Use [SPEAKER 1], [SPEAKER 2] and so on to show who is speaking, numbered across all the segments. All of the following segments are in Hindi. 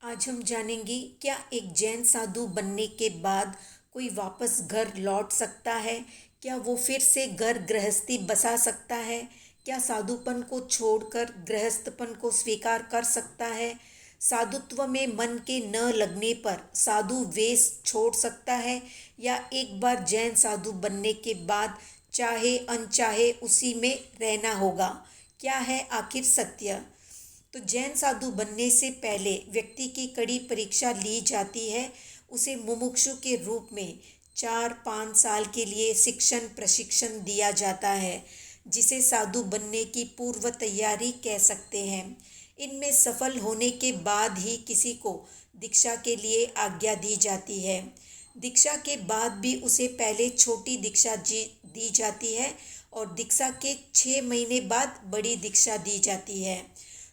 [SPEAKER 1] आज हम जानेंगे क्या एक जैन साधु बनने के बाद कोई वापस घर लौट सकता है। क्या वो फिर से घर गृहस्थी बसा सकता है। क्या साधुपन को छोड़कर गृहस्थपन को स्वीकार कर सकता है। साधुत्व में मन के न लगने पर साधु वेश छोड़ सकता है या एक बार जैन साधु बनने के बाद चाहे अनचाहे उसी में रहना होगा। क्या है आखिर सत्य। तो जैन साधु बनने से पहले व्यक्ति की कड़ी परीक्षा ली जाती है। उसे मुमुक्षु के रूप में 4-5 साल के लिए शिक्षण प्रशिक्षण दिया जाता है, जिसे साधु बनने की पूर्व तैयारी कह सकते हैं। इनमें सफल होने के बाद ही किसी को दीक्षा के लिए आज्ञा दी जाती है। दीक्षा के बाद भी उसे पहले छोटी दीक्षा दी जाती है और दीक्षा के 6 महीने बाद बड़ी दीक्षा दी जाती है।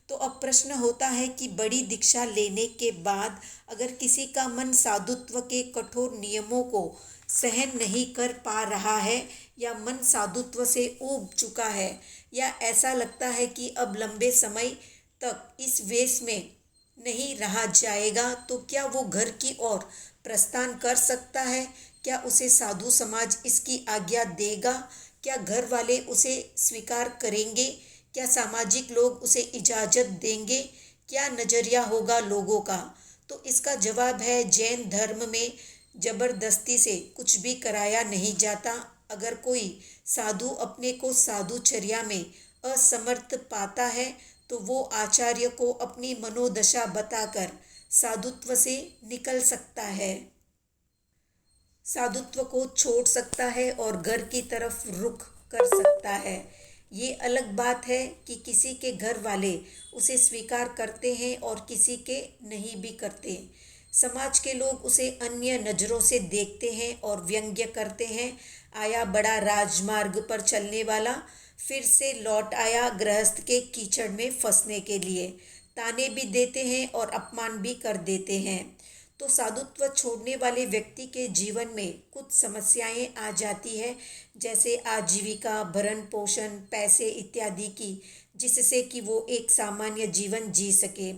[SPEAKER 1] तो अब प्रश्न होता है कि बड़ी दीक्षा लेने के बाद अगर किसी का मन साधुत्व के कठोर नियमों को सहन नहीं कर पा रहा है या मन साधुत्व से ऊब चुका है या ऐसा लगता है कि अब लंबे समय तक इस वेश में नहीं रहा जाएगा, तो क्या वो घर की ओर प्रस्थान कर सकता है। क्या उसे साधु समाज इसकी आज्ञा देगा। क्या घर वाले उसे स्वीकार करेंगे। क्या सामाजिक लोग उसे इजाज़त देंगे। क्या नज़रिया होगा लोगों का। तो इसका जवाब है, जैन धर्म में जबरदस्ती से कुछ भी कराया नहीं जाता। अगर कोई साधु अपने को साधुचर्या में असमर्थ पाता है तो वो आचार्य को अपनी मनोदशा बताकर साधुत्व से निकल सकता है, साधुत्व को छोड़ सकता है और घर की तरफ रुख कर सकता है। ये अलग बात है कि किसी के घर वाले उसे स्वीकार करते हैं और किसी के नहीं भी करते। समाज के लोग उसे अन्य नज़रों से देखते हैं और व्यंग्य करते हैं। आया बड़ा राजमार्ग पर चलने वाला, फिर से लौट आया गृहस्थ के कीचड़ में फंसने के लिए। ताने भी देते हैं और अपमान भी कर देते हैं। तो साधुत्व छोड़ने वाले व्यक्ति के जीवन में कुछ समस्याएं आ जाती है, जैसे आजीविका, भरण पोषण, पैसे इत्यादि की, जिससे कि वो एक सामान्य जीवन जी सके।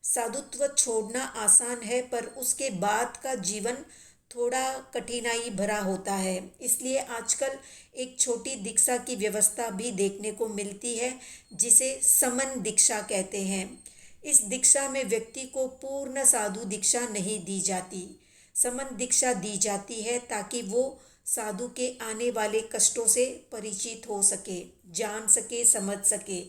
[SPEAKER 1] साधुत्व छोड़ना आसान है, पर उसके बाद का जीवन थोड़ा कठिनाई भरा होता है। इसलिए आजकल एक छोटी दीक्षा की व्यवस्था भी देखने को मिलती है, जिसे समन दीक्षा कहते हैं। इस दीक्षा में व्यक्ति को पूर्ण साधु दीक्षा नहीं दी जाती, समन दीक्षा दी जाती है ताकि वो साधु के आने वाले कष्टों से परिचित हो सके, जान सके, समझ सके।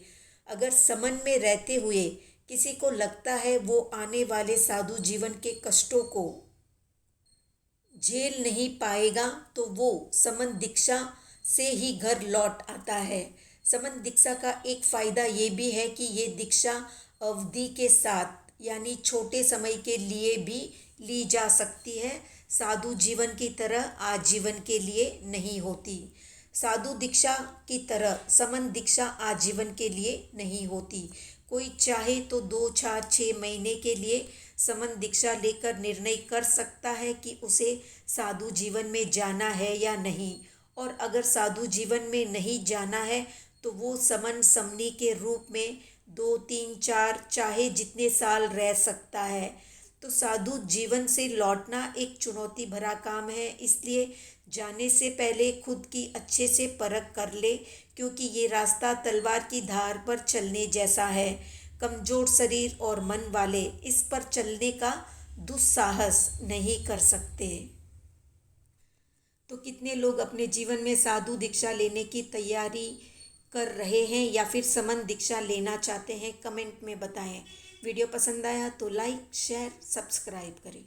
[SPEAKER 1] अगर समन में रहते हुए किसी को लगता है वो आने वाले साधु जीवन के कष्टों को झेल नहीं पाएगा, तो वो समन दीक्षा से ही घर लौट आता है। समन दीक्षा का एक फायदा ये भी है कि ये दीक्षा अवधि के साथ यानी छोटे समय के लिए भी ली जा सकती है। साधु जीवन की तरह आजीवन के लिए नहीं होती। साधु दीक्षा की तरह समन दीक्षा आजीवन के लिए नहीं होती। कोई चाहे तो 2-4-6 महीने के लिए समन दीक्षा लेकर निर्णय कर सकता है कि उसे साधु जीवन में जाना है या नहीं, और अगर साधु जीवन में नहीं जाना है तो वो समन समनी के रूप में 2-3-4 चाहे जितने साल रह सकता है। तो साधु जीवन से लौटना एक चुनौती भरा काम है, इसलिए जाने से पहले खुद की अच्छे से परख कर ले, क्योंकि ये रास्ता तलवार की धार पर चलने जैसा है। कमजोर शरीर और मन वाले इस पर चलने का दुस्साहस नहीं कर सकते। तो कितने लोग अपने जीवन में साधु दीक्षा लेने की तैयारी कर रहे हैं या फिर समन दीक्षा लेना चाहते हैं, कमेंट में बताएं। वीडियो पसंद आया तो लाइक, शेयर, सब्सक्राइब करें।